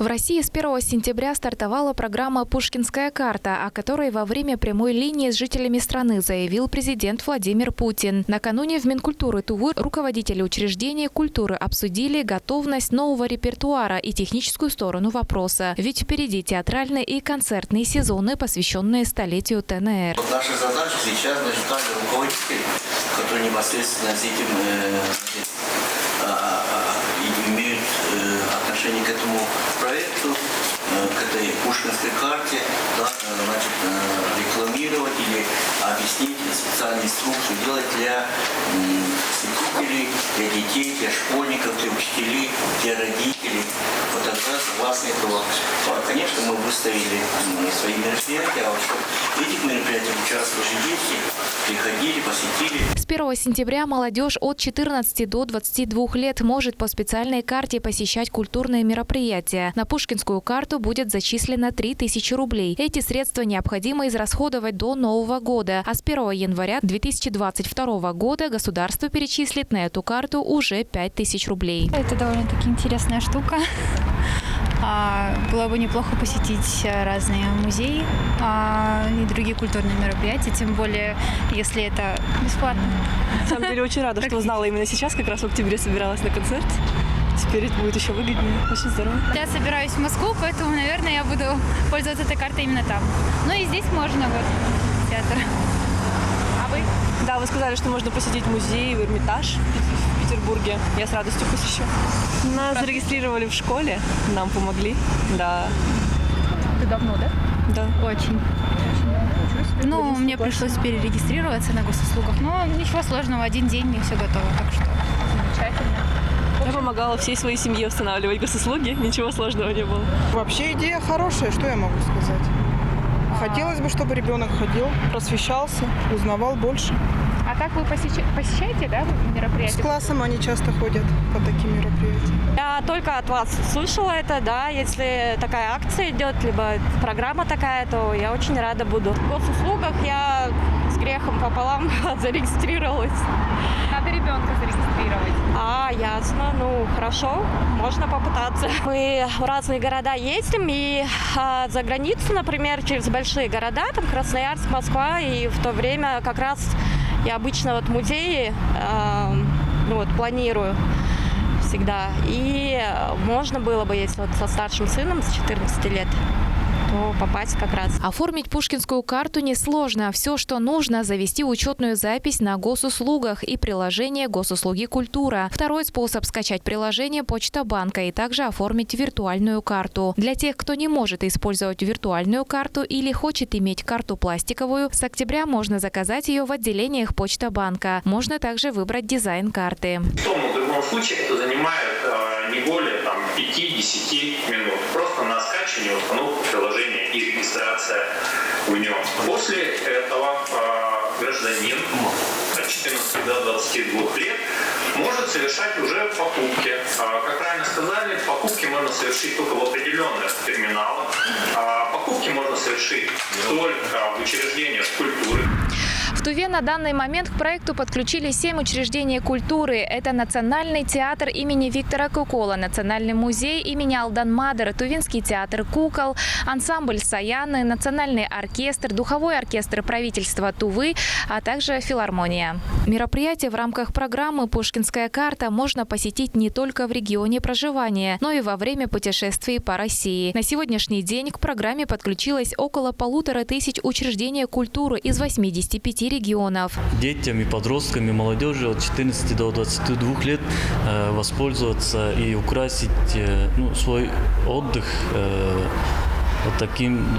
В России с 1 сентября стартовала программа «Пушкинская карта», о которой во время прямой линии с жителями страны заявил президент Владимир Путин. Накануне в Минкультуры Тувы руководители учреждений культуры обсудили готовность нового репертуара и техническую сторону вопроса. Ведь впереди театральные и концертные сезоны, посвященные столетию ТНР. Наша задача сейчас, каждый руководитель, который непосредственно с этим имеют отношение к этому проекту, к этой Пушкинской карте, да, рекламировать или объяснить специальную инструкцию делать для посетителей, для детей, для школьников, для учителей, для родителей. Вот тогда, согласно этого, конечно, мы выставили свои мероприятия, а чтобы в этих мероприятиях участвовали дети, приходили, посетили. С 1 сентября молодежь от 14 до 22 лет может по специальной карте посещать культурные мероприятия. На Пушкинскую карту будет зачислено 3000 рублей. Эти средства необходимо израсходовать до Нового года. А с 1 января 2022 года государство перечислит на эту карту уже 5000 рублей. Это довольно-таки интересная штука. Было бы неплохо посетить разные музеи и другие культурные мероприятия, тем более, если это бесплатно. На самом деле очень рада, что узнала именно сейчас, как раз в октябре собиралась на концерт. Теперь это будет еще выгоднее. Очень здорово. Я собираюсь в Москву, поэтому, наверное, я буду пользоваться этой картой именно там. Ну и здесь можно, вот, театр. А вы? Да, вы сказали, что можно посетить музей, Эрмитаж в Петербурге. Я с радостью посещу. Нас зарегистрировали в школе, нам помогли. Да. Ты давно, да? Да. Очень. Ну, мне пришлось перерегистрироваться на госуслугах. Но ничего сложного, один день и все готово. Так что замечательно. Я помогала всей своей семье устанавливать госуслуги. Ничего сложного не было. Вообще идея хорошая, что я могу сказать. Хотелось бы, чтобы ребенок ходил, просвещался, узнавал больше. А как вы посещаете, да, мероприятия? С классом они часто ходят по таким мероприятиям. Я только от вас слышала это, да, если такая акция идет, либо программа такая, то я очень рада буду. В госуслугах я с грехом пополам зарегистрировалась. Надо ребенка зарегистрировать. Ясно, ну хорошо, можно попытаться. Мы в разные города ездим, и за границу, например, через большие города, там Красноярск, Москва, и в то время как раз я обычно вот музеи планирую всегда. И можно было бы, если вот со старшим сыном с 14 лет, то попасть как раз. Оформить Пушкинскую карту несложно. Все, что нужно, завести учетную запись на госуслугах и приложение «Госуслуги Культура». Второй способ – скачать приложение Почта банка и также оформить виртуальную карту. Для тех, кто не может использовать виртуальную карту или хочет иметь карту пластиковую, с октября можно заказать ее в отделениях Почта банка. Можно также выбрать дизайн карты. В любом случае это занимает не более 5-10 минут. Просто на скачивание, установку приложения и регистрация в нем. После этого гражданин от 14 до 22 лет может совершать уже покупки. Как правильно сказали, покупки можно совершить только в определенных терминалах. Покупки можно совершить только в учреждениях культуры. В Туве на данный момент к проекту подключили 7 учреждений культуры. Это Национальный театр имени Виктора Кукола, Национальный музей имени Алдан Мадер, Тувинский театр кукол, ансамбль Саяны, Национальный оркестр, духовой оркестр правительства Тувы, а также филармония. Мероприятие в рамках программы «Пушкинская карта» можно посетить не только в регионе проживания, но и во время путешествий по России. На сегодняшний день к программе подключилось около 1500 учреждений культуры из 85 регионов. Детям и подросткам и молодежи от 14 до 22 лет воспользоваться и украсить свой отдых.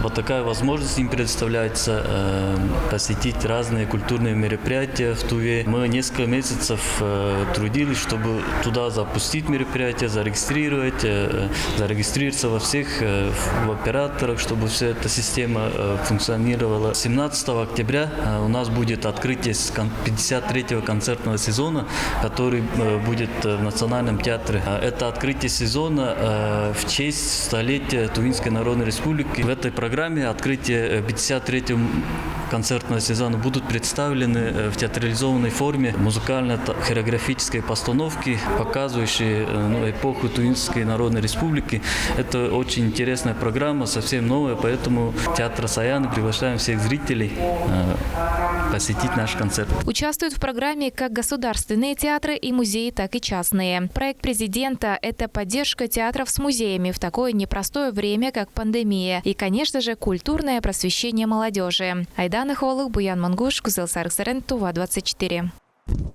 Вот такая возможность им предоставляется посетить разные культурные мероприятия в Туве. Мы несколько месяцев трудились, чтобы туда запустить мероприятия, зарегистрироваться во всех в операторах, чтобы вся эта система функционировала. 17 октября у нас будет открытие 53-го концертного сезона, который будет в Национальном театре. Это открытие сезона в честь столетия Тувинской Народной Республики. В этой программе открытие 53-го концертного сезона будут представлены в театрализованной форме музыкально-хореографические постановки, показывающие эпоху Тувинской Народной Республики. Это очень интересная программа, совсем новая, поэтому театр Саяны приглашаем всех зрителей посетить наш концерт. Участвуют в программе как государственные театры и музеи, так и частные. Проект президента – это поддержка театров с музеями в такое непростое время, как пандемия. И, конечно же, культурное просвещение молодежи. Айдана Холых, Буян Мангуш, Кузел Сарксарен, Тува 24.